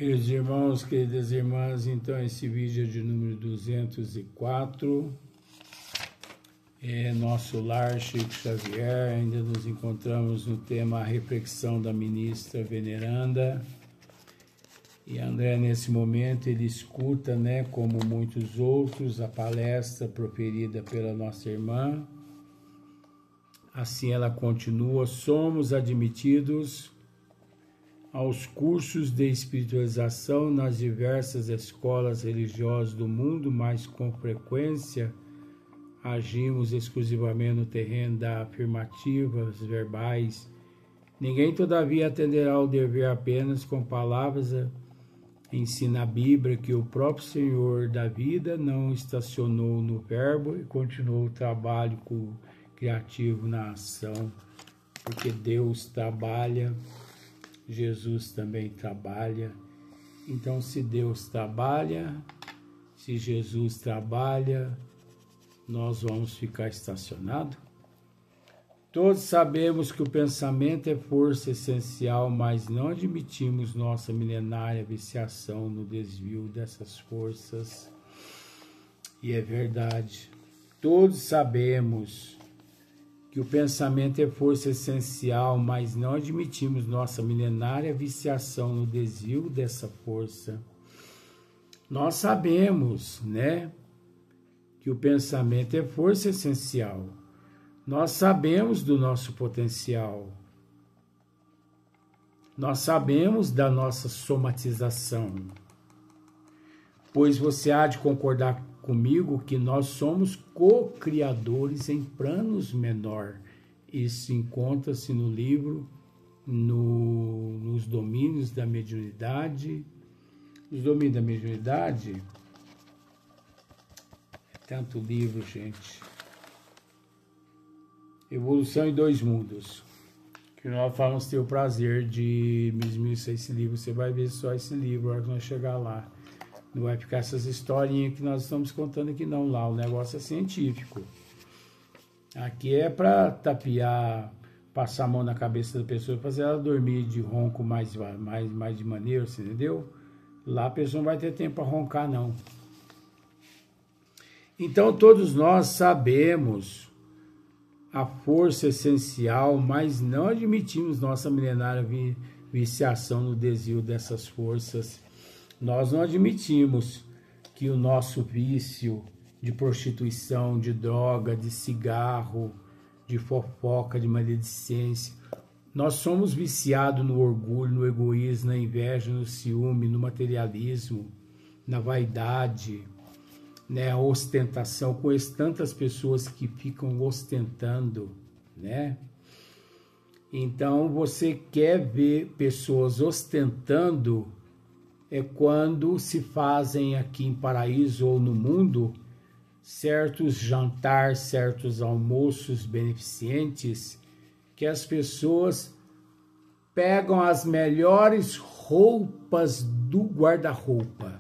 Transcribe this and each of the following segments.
Queridos irmãos, queridas irmãs, então esse vídeo é de número 204, é Nosso Lar, Chico Xavier. Ainda nos encontramos no tema A Reflexão da Ministra Veneranda. E André, nesse momento, ele escuta, como muitos outros, a palestra proferida pela nossa irmã. Assim ela continua: somos admitidos aos cursos de espiritualização nas diversas escolas religiosas do mundo, mas com frequência agimos exclusivamente no terreno das afirmativas verbais. Ninguém, todavia, atenderá ao dever apenas com palavras. Ensina a Bíblia que o próprio Senhor da vida não estacionou no verbo e continuou o trabalho criativo na ação, porque Deus trabalha, Jesus também trabalha. Então, se Deus trabalha, se Jesus trabalha, nós vamos ficar estacionados? Todos sabemos que o pensamento é força essencial, mas não admitimos nossa milenária viciação no desvio dessas forças. E é verdade. Todos sabemos que o pensamento é força essencial, mas não admitimos nossa milenária viciação no desvio dessa força. Nós sabemos, que o pensamento é força essencial. Nós sabemos do nosso potencial. Nós sabemos da nossa somatização. Pois você há de concordar comigo que nós somos co-criadores em planos menor. Isso encontra-se no livro, nos domínios da mediunidade. Os domínios da mediunidade, é tanto livro, gente. Evolução em Dois Mundos, que nós vamos ter o prazer de esmiuçar esse livro. Você vai ver só esse livro na hora que nós chegar lá. Não vai ficar essas historinhas que nós estamos contando aqui não. Lá o negócio é científico. Aqui é para tapear, passar a mão na cabeça da pessoa, fazer ela dormir de ronco mais de maneiro, você entendeu? Lá a pessoa não vai ter tempo para roncar, não. Então todos nós sabemos a força essencial, mas não admitimos nossa milenária viciação no desvio dessas forças. Nós não admitimos que o nosso vício de prostituição, de droga, de cigarro, de fofoca, de maledicência, nós somos viciados no orgulho, no egoísmo, na inveja, no ciúme, no materialismo, na vaidade, a ostentação. Conheço tantas pessoas que ficam ostentando, Então, você quer ver pessoas ostentando, é quando se fazem aqui em Paraíso ou no mundo certos jantares, certos almoços beneficentes, que as pessoas pegam as melhores roupas do guarda-roupa.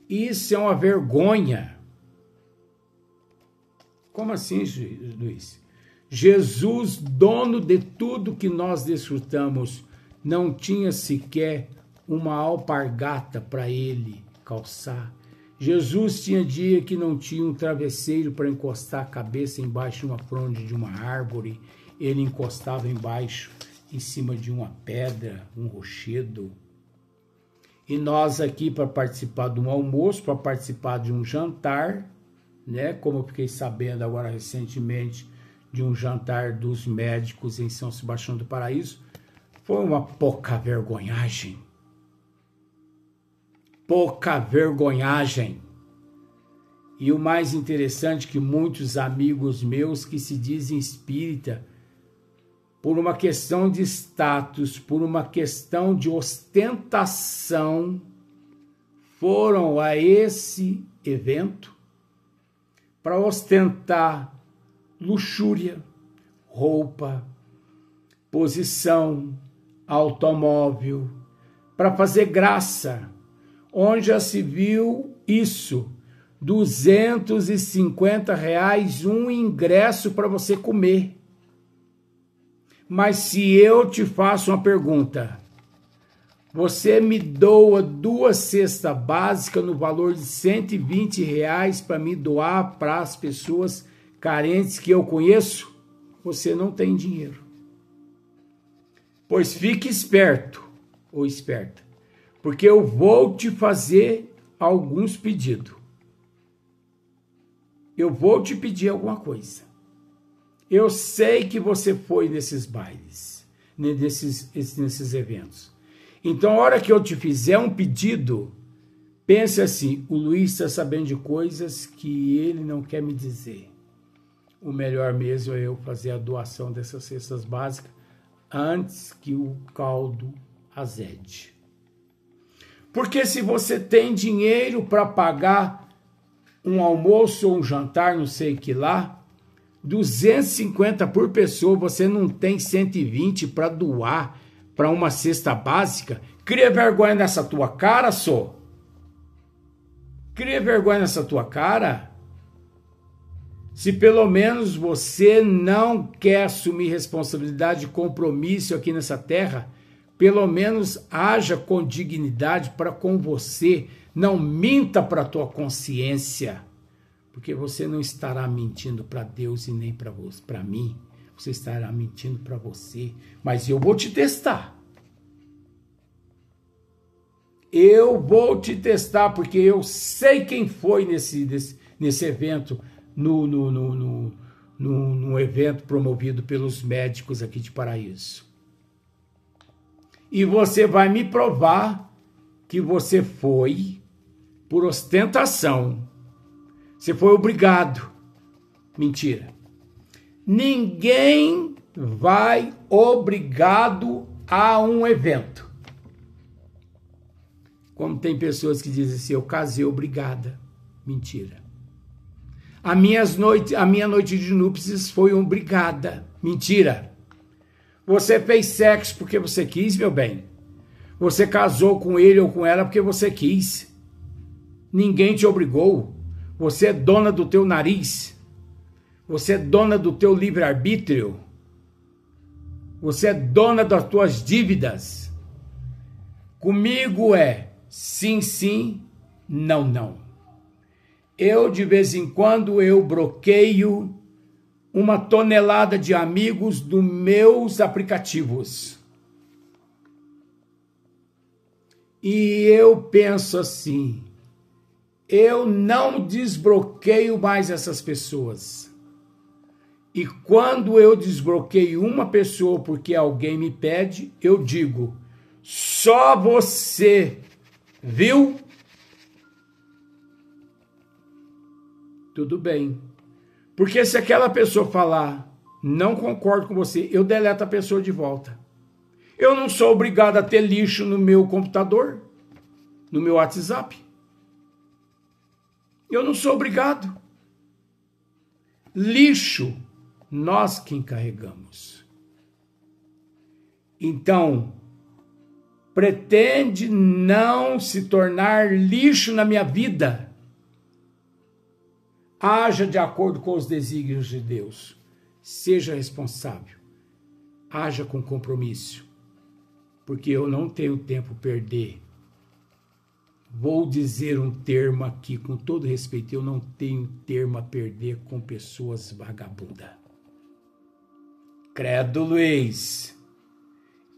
Isso é uma vergonha. Como assim, Luiz? Jesus, dono de tudo que nós desfrutamos, não tinha sequer uma alpargata para ele calçar. Jesus tinha dia que não tinha um travesseiro para encostar a cabeça embaixo de uma fronde de uma árvore. Ele encostava embaixo, em cima de uma pedra, um rochedo. E nós aqui, para participar de um almoço, para participar de um jantar, como eu fiquei sabendo agora recentemente de um jantar dos médicos em São Sebastião do Paraíso, foi uma pouca vergonhagem. Pouca vergonhagem. E o mais interessante é que muitos amigos meus que se dizem espírita, por uma questão de status, por uma questão de ostentação, foram a esse evento para ostentar luxúria, roupa, posição, automóvel, para fazer graça. Onde já se viu isso? R$250 um ingresso para você comer. Mas se eu te faço uma pergunta, Você me doa 2 cestas básicas no valor de R$120 para me doar para as pessoas carentes que eu conheço? Você não tem dinheiro. Pois fique esperto ou esperta, porque eu vou te fazer alguns pedidos. Eu vou te pedir alguma coisa. Eu sei que você foi nesses bailes, nesses eventos. Então, a hora que eu te fizer um pedido, pense assim, o Luiz está sabendo de coisas que ele não quer me dizer. O melhor mesmo é eu fazer a doação dessas cestas básicas antes que o caldo azede. Porque se você tem dinheiro para pagar um almoço ou um jantar, não sei o que lá, 250 por pessoa, você não tem 120 para doar para uma cesta básica? Cria vergonha nessa tua cara, só. Cria vergonha nessa tua cara. Se pelo menos você não quer assumir responsabilidade e compromisso aqui nessa terra, pelo menos haja com dignidade para com você. Não minta para a tua consciência, porque você não estará mentindo para Deus e nem para mim. Você estará mentindo para você. Mas eu vou te testar. Eu vou te testar, porque eu sei quem foi nesse evento, num evento promovido pelos médicos aqui de Paraíso. E você vai me provar que você foi por ostentação. Você foi obrigado. Mentira. Ninguém vai obrigado a um evento. Como tem pessoas que dizem assim, eu casei obrigada. Mentira. A minha noite de núpcias foi obrigada. Mentira. Você fez sexo porque você quis, meu bem. Você casou com ele ou com ela porque você quis. Ninguém te obrigou. Você é dona do teu nariz. Você é dona do teu livre-arbítrio. Você é dona das tuas dívidas. Comigo é sim, sim, não, não. Eu, de vez em quando, eu bloqueio 1 tonelada de amigos dos meus aplicativos. E eu penso assim, eu não desbloqueio mais essas pessoas. E quando eu desbloqueio uma pessoa porque alguém me pede, eu digo, só você, viu? Tudo bem. Porque se aquela pessoa falar, não concordo com você, eu deleto a pessoa de volta. Eu não sou obrigado a ter lixo no meu computador, no meu WhatsApp. Eu não sou obrigado. Lixo, nós que encarregamos. Então, pretende não se tornar lixo na minha vida. Haja de acordo com os desígnios de Deus. Seja responsável. Haja com compromisso. Porque eu não tenho tempo a perder. Vou dizer um termo aqui, com todo respeito, eu não tenho termo a perder com pessoas vagabundas. Credo, Luiz.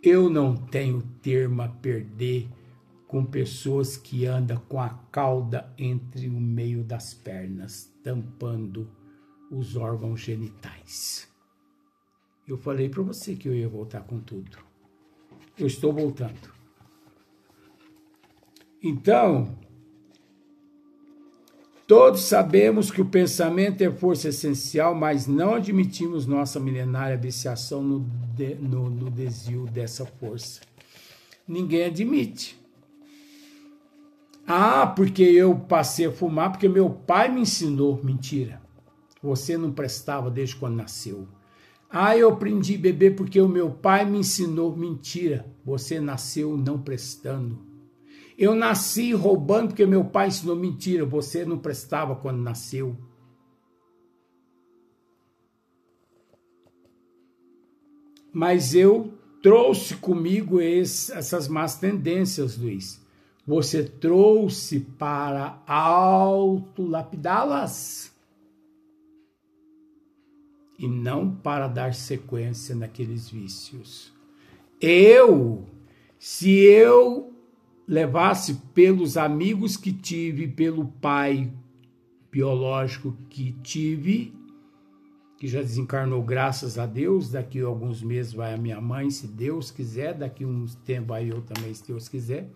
Eu não tenho termo a perder com pessoas que andam com a cauda entre o meio das pernas, tampando os órgãos genitais. Eu falei para você que eu ia voltar com tudo. Eu estou voltando. Então, todos sabemos que o pensamento é força essencial, mas não admitimos nossa milenária viciação no desvio dessa força. Ninguém admite. Ah, porque eu passei a fumar, porque meu pai me ensinou. Mentira. Você não prestava desde quando nasceu. Ah, eu aprendi a beber porque o meu pai me ensinou. Mentira. Você nasceu não prestando. Eu nasci roubando porque meu pai ensinou. Mentira. Você não prestava quando nasceu. Mas eu trouxe comigo essas más tendências, Luiz. Você trouxe para autolapidá-las e não para dar sequência naqueles vícios. Se eu levasse pelos amigos que tive, pelo pai biológico que tive, que já desencarnou, graças a Deus, daqui a alguns meses vai a minha mãe, se Deus quiser, daqui a uns tempos vai eu também, se Deus quiser.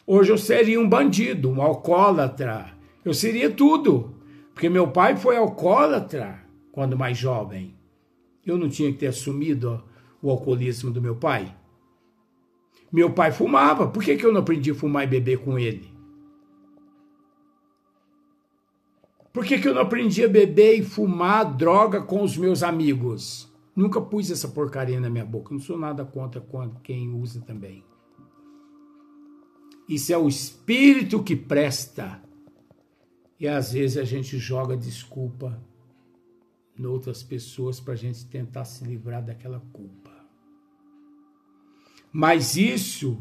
Hoje eu seria um bandido, um alcoólatra, eu seria tudo, porque meu pai foi alcoólatra quando mais jovem. Eu não tinha que ter assumido o alcoolismo do meu pai? Meu pai fumava, por que eu não aprendi a fumar e beber com ele? Por que eu não aprendi a beber e fumar droga com os meus amigos? Nunca pus essa porcaria na minha boca, não sou nada contra quem usa também. Isso é o espírito que presta. E às vezes a gente joga desculpa em outras pessoas para a gente tentar se livrar daquela culpa. Mas isso,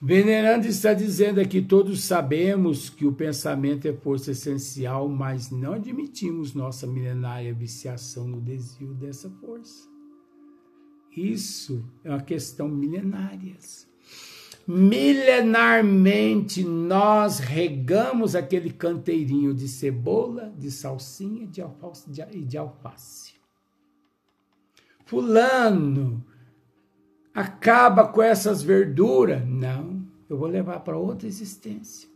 Venerando está dizendo aqui, todos sabemos que o pensamento é força essencial, mas não admitimos nossa milenária viciação no desvio dessa força. Isso é uma questão milenária. Milenarmente nós regamos aquele canteirinho de cebola, de salsinha e de alface. Fulano acaba com essas verduras. Não, eu vou levar para outra existência.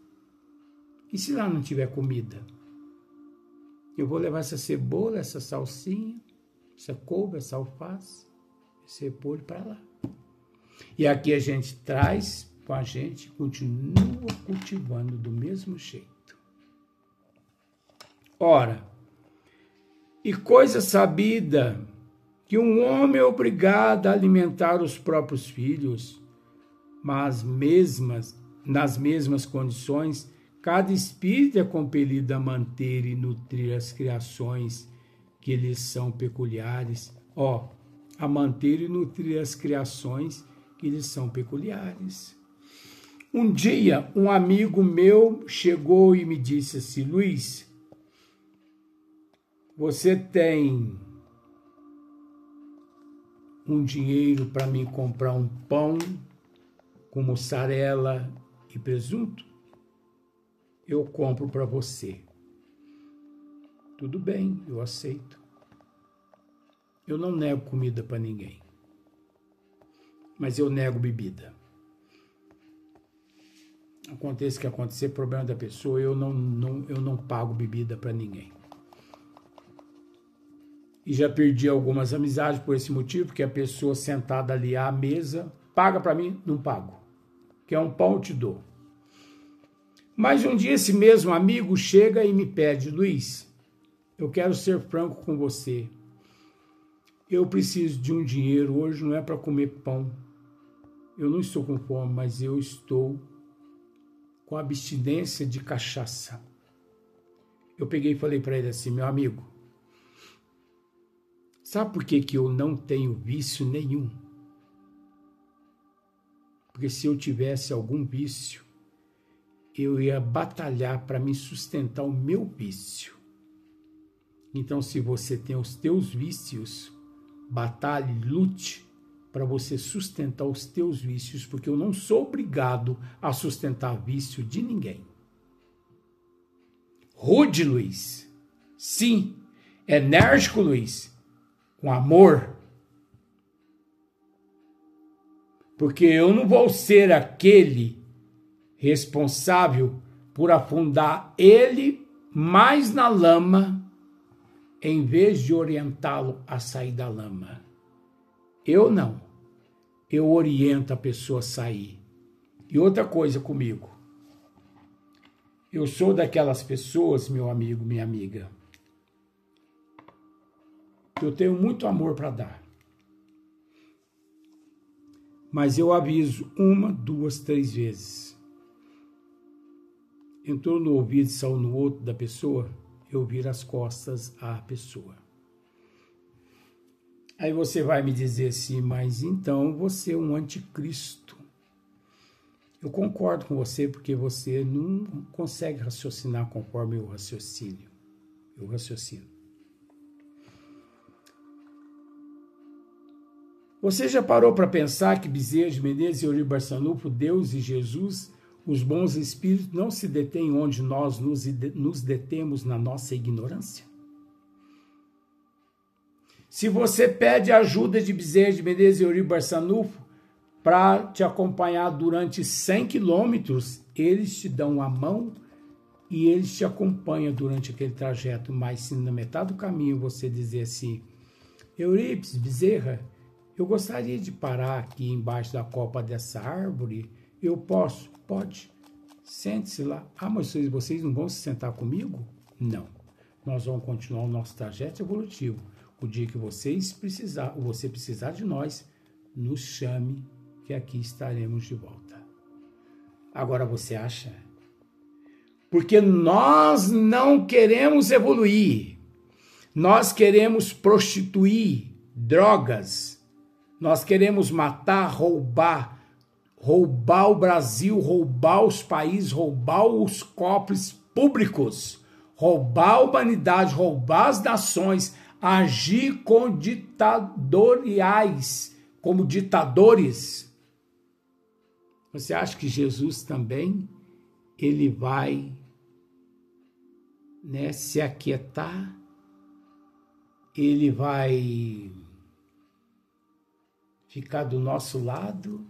E se lá não tiver comida? Eu vou levar essa cebola, essa salsinha, essa couve, essa alface, esse repolho para lá. E aqui a gente traz com a gente, continua cultivando do mesmo jeito. Ora, e coisa sabida, que um homem é obrigado a alimentar os próprios filhos, mas nas mesmas condições, cada espírito é compelido a manter e nutrir as criações que lhes são peculiares. A manter e nutrir as criações que lhes são peculiares. Um dia, um amigo meu chegou e me disse assim: Luiz, você tem um dinheiro para mim comprar um pão com mussarela e presunto? Eu compro para você. Tudo bem, eu aceito. Eu não nego comida para ninguém, mas eu nego bebida. Aconteça o que acontecer, problema da pessoa, eu não pago bebida para ninguém. E já perdi algumas amizades por esse motivo, porque a pessoa sentada ali à mesa, paga para mim, não pago. Quer um pão, eu te dou. Mas um dia esse mesmo amigo chega e me pede: Luiz, eu quero ser franco com você. Eu preciso de um dinheiro hoje, não é para comer pão. Eu não estou com fome, mas eu estou com abstinência de cachaça. Eu peguei e falei para ele assim: meu amigo, sabe por que eu não tenho vício nenhum? Porque se eu tivesse algum vício, eu ia batalhar para me sustentar o meu vício. Então, se você tem os teus vícios, batalhe, lute para você sustentar os teus vícios, porque eu não sou obrigado a sustentar vício de ninguém. Rude, Luiz. Sim. Enérgico, Luiz. Com amor. Porque eu não vou ser aquele responsável por afundar ele mais na lama, em vez de orientá-lo a sair da lama. Eu não. Eu oriento a pessoa a sair. E outra coisa comigo. Eu sou daquelas pessoas, meu amigo, minha amiga, que eu tenho muito amor para dar. Mas eu aviso 1, 2, 3 vezes. Entrou no ouvido e saiu no outro da pessoa, eu viro as costas à pessoa. Aí você vai me dizer assim, mas então você é um anticristo. Eu concordo com você porque você não consegue raciocinar conforme eu raciocínio. Eu raciocino. Você já parou para pensar que Bezerra de Menezes e Euri Barçanufo, Deus e Jesus, os bons espíritos, não se detêm onde nós nos detemos na nossa ignorância? Se você pede ajuda de Bezerra de Menezes e Euri Barçanufo para te acompanhar durante 100 quilômetros, eles te dão a mão e eles te acompanham durante aquele trajeto. Mas se na metade do caminho você dizer assim, Eurípides, Bezerra, eu gostaria de parar aqui embaixo da copa dessa árvore, eu posso? Pode. Sente-se lá. Ah, mas vocês não vão se sentar comigo? Não. Nós vamos continuar o nosso trajeto evolutivo. O dia que você precisar de nós, nos chame, que aqui estaremos de volta. Agora você acha? Porque nós não queremos evoluir. Nós queremos prostituir drogas. Nós queremos matar, roubar o Brasil, roubar os países, roubar os cofres públicos, roubar a humanidade, roubar as nações, agir como ditadores. Você acha que Jesus também, ele vai, se aquietar, ele vai ficar do nosso lado,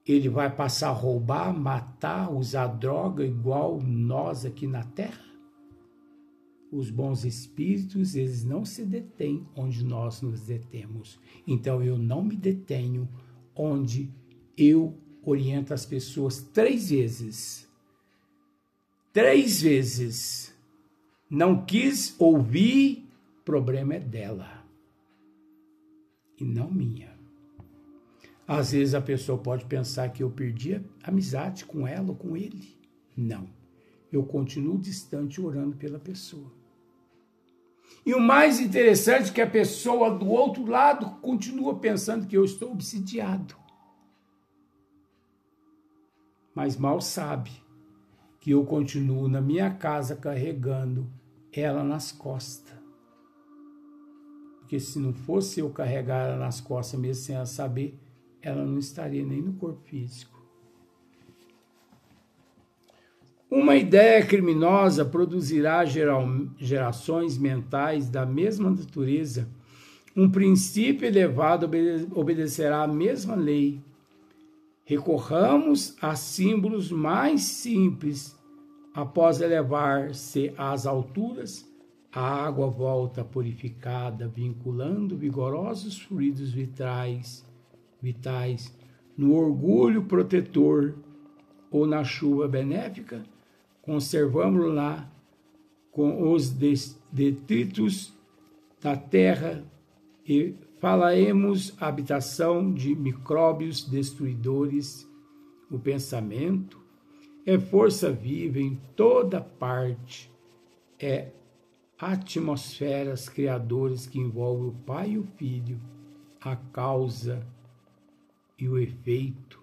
ele vai passar a roubar, matar, usar droga igual nós aqui na Terra? Os bons espíritos, eles não se detêm onde nós nos detemos. Então eu não me detenho onde eu oriento as pessoas 3 vezes. 3 vezes. Não quis ouvir, problema é dela. E não minha. Às vezes a pessoa pode pensar que eu perdi a amizade com ela ou com ele. Não. Eu continuo distante orando pela pessoa. E o mais interessante é que a pessoa do outro lado continua pensando que eu estou obsidiado. Mas mal sabe que eu continuo na minha casa carregando ela nas costas. Porque se não fosse eu carregar ela nas costas mesmo sem ela saber, ela não estaria nem no corpo físico. Uma ideia criminosa produzirá gerações mentais da mesma natureza. Um princípio elevado obedecerá à mesma lei. Recorramos a símbolos mais simples. Após elevar-se às alturas, a água volta purificada, vinculando vigorosos fluidos vitais, no orgulho protetor ou na chuva benéfica, conservamos lá com os detritos da terra e falaremos habitação de micróbios destruidores. O pensamento é força viva em toda parte, é atmosferas criadoras que envolvem o Pai e o Filho, a causa e o efeito.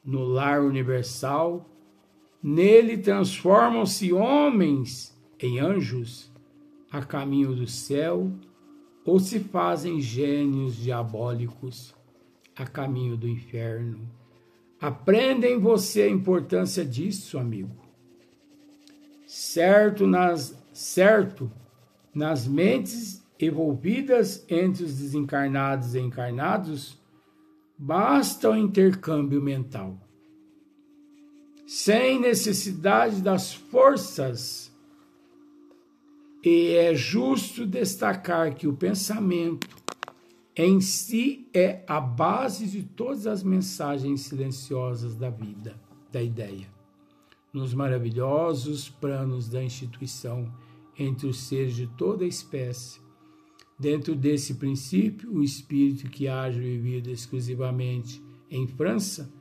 No lar universal, nele transformam-se homens em anjos a caminho do céu ou se fazem gênios diabólicos a caminho do inferno. Aprenda em você a importância disso, amigo. Certo, nas mentes envolvidas entre os desencarnados e encarnados, basta o intercâmbio mental. Sem necessidade das forças. E é justo destacar que o pensamento em si é a base de todas as mensagens silenciosas da vida, da ideia. Nos maravilhosos planos da instituição entre os seres de toda a espécie, dentro desse princípio, o espírito que haja vivido exclusivamente em França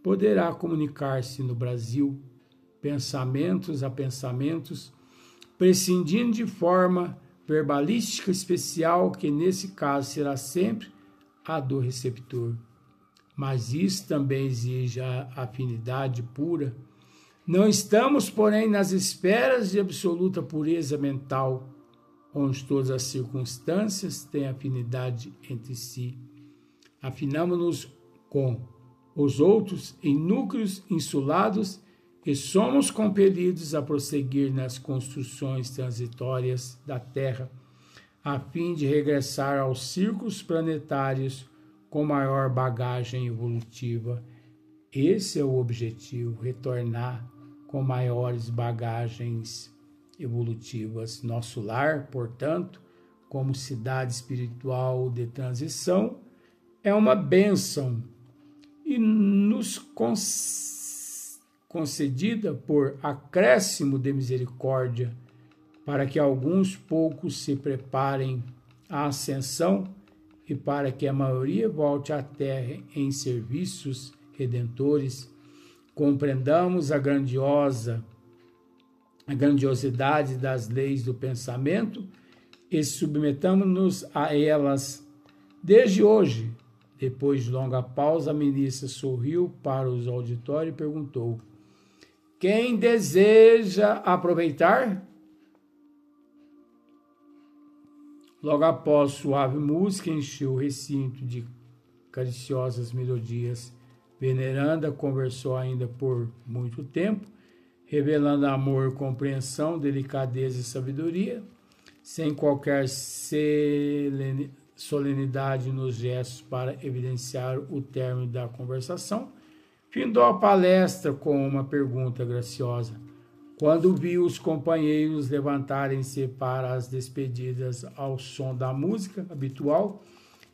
poderá comunicar-se no Brasil, pensamentos a pensamentos, prescindindo de forma verbalística especial, que nesse caso será sempre a do receptor. Mas isso também exige a afinidade pura. Não estamos, porém, nas esferas de absoluta pureza mental, onde todas as circunstâncias têm afinidade entre si. Afinamos-nos com os outros em núcleos insulados e somos compelidos a prosseguir nas construções transitórias da Terra, a fim de regressar aos círculos planetários com maior bagagem evolutiva. Esse é o objetivo, retornar com maiores bagagens evolutivas. Nosso lar, portanto, como cidade espiritual de transição, é uma bênção e nos concedida por acréscimo de misericórdia, para que alguns poucos se preparem à ascensão e para que a maioria volte à Terra em serviços redentores. Compreendamos a grandiosidade das leis do pensamento e submetamos-nos a elas. Desde hoje, depois de longa pausa, a ministra sorriu para os auditórios e perguntou: quem deseja aproveitar? Logo após, suave música encheu o recinto de cariciosas melodias. Veneranda conversou ainda por muito tempo, revelando amor, compreensão, delicadeza e sabedoria, sem qualquer solenidade nos gestos para evidenciar o término da conversação. Findou a palestra com uma pergunta graciosa. Quando vi os companheiros levantarem-se para as despedidas ao som da música habitual,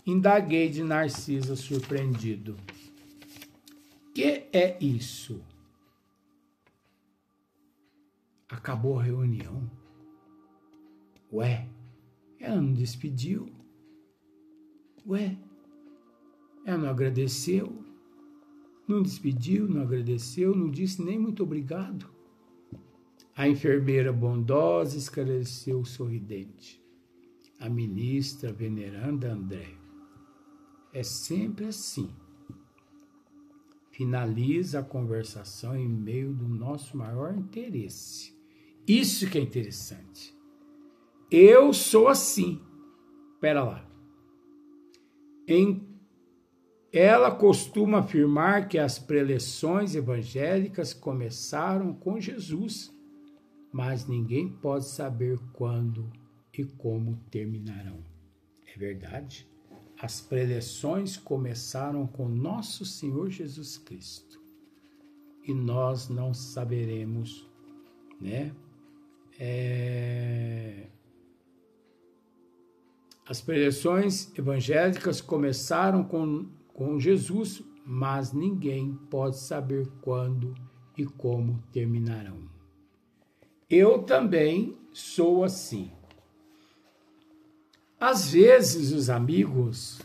indaguei de Narcisa surpreendido. Que é isso? Acabou a reunião. Ué, ela não despediu? Ué, ela não agradeceu? Não despediu, não agradeceu, não disse nem muito obrigado? A enfermeira bondosa esclareceu sorridente. A ministra Veneranda André. É sempre assim. Finaliza a conversação em meio do nosso maior interesse. Isso que é interessante. Eu sou assim. Espera lá. Ela costuma afirmar que as preleções evangélicas começaram com Jesus, mas ninguém pode saber quando e como terminarão. É verdade? As preleções começaram com nosso Senhor Jesus Cristo e nós não saberemos, né? As preleções evangélicas começaram com Jesus, mas ninguém pode saber quando e como terminarão. Eu também sou assim. Às vezes os amigos,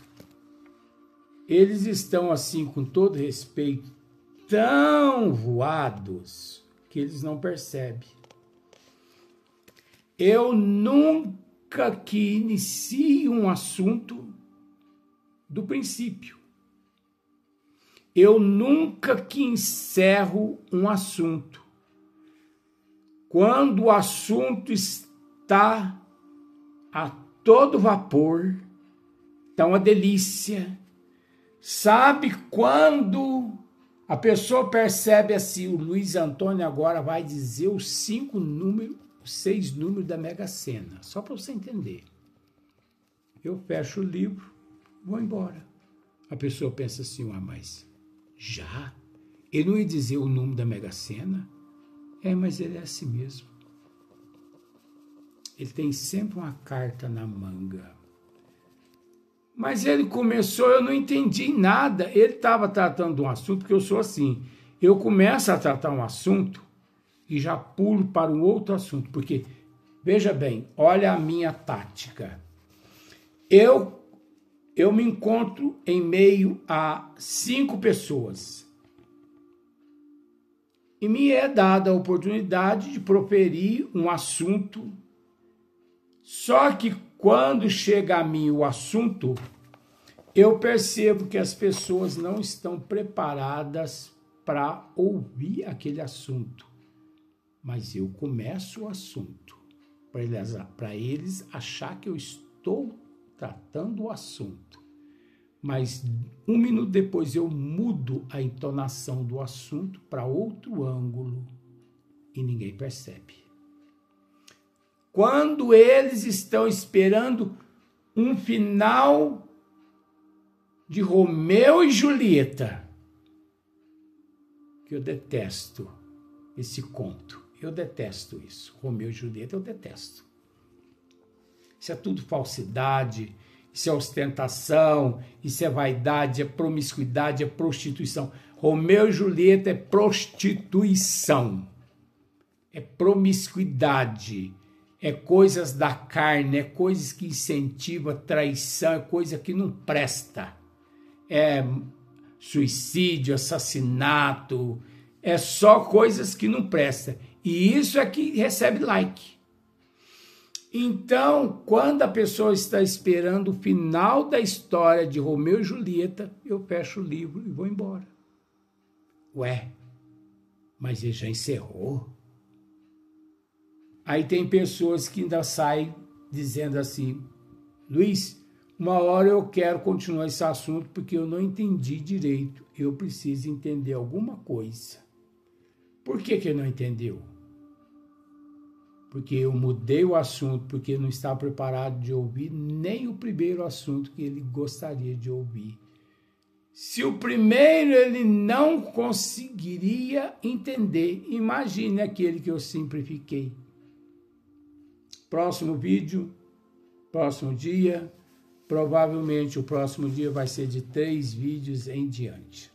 eles estão assim, com todo respeito, tão voados que eles não percebem. Eu nunca que inicio um assunto do princípio. Eu nunca que encerro um assunto. Quando o assunto está a todo vapor, está uma delícia. Sabe quando a pessoa percebe assim, o Luiz Antônio agora vai dizer os 6 números da Mega Sena, só para você entender. Eu fecho o livro, vou embora. A pessoa pensa assim, mas já? Ele não ia dizer o número da Mega Sena? Mas ele é assim mesmo. Ele tem sempre uma carta na manga. Mas ele começou, eu não entendi nada. Ele estava tratando de um assunto, porque eu sou assim. Eu começo a tratar um assunto e já pulo para um outro assunto. Porque, veja bem, olha a minha tática. Eu me encontro em meio a 5 pessoas. E me é dada a oportunidade de proferir um assunto Só que quando chega a mim o assunto, eu percebo que as pessoas não estão preparadas para ouvir aquele assunto. Mas eu começo o assunto, para eles achar que eu estou tratando o assunto. Mas 1 minuto depois eu mudo a entonação do assunto para outro ângulo e ninguém percebe. Quando eles estão esperando um final de Romeu e Julieta, que eu detesto esse conto, eu detesto isso. Romeu e Julieta eu detesto. Isso é tudo falsidade, isso é ostentação, isso é vaidade, é promiscuidade, é prostituição. Romeu e Julieta é prostituição, é promiscuidade, é coisas da carne, é coisas que incentivam a traição, é coisa que não presta. É suicídio, assassinato, é só coisas que não prestam. E isso é que recebe like. Então, quando a pessoa está esperando o final da história de Romeu e Julieta, eu fecho o livro e vou embora. Ué, mas ele já encerrou? Aí tem pessoas que ainda saem dizendo assim, Luiz, uma hora eu quero continuar esse assunto porque eu não entendi direito. Eu preciso entender alguma coisa. Por que ele não entendeu? Porque eu mudei o assunto, porque eu não estava preparado de ouvir nem o primeiro assunto que ele gostaria de ouvir. Se o primeiro ele não conseguiria entender, imagine aquele que eu simplifiquei. Próximo vídeo, próximo dia, provavelmente o próximo dia vai ser de 3 vídeos em diante.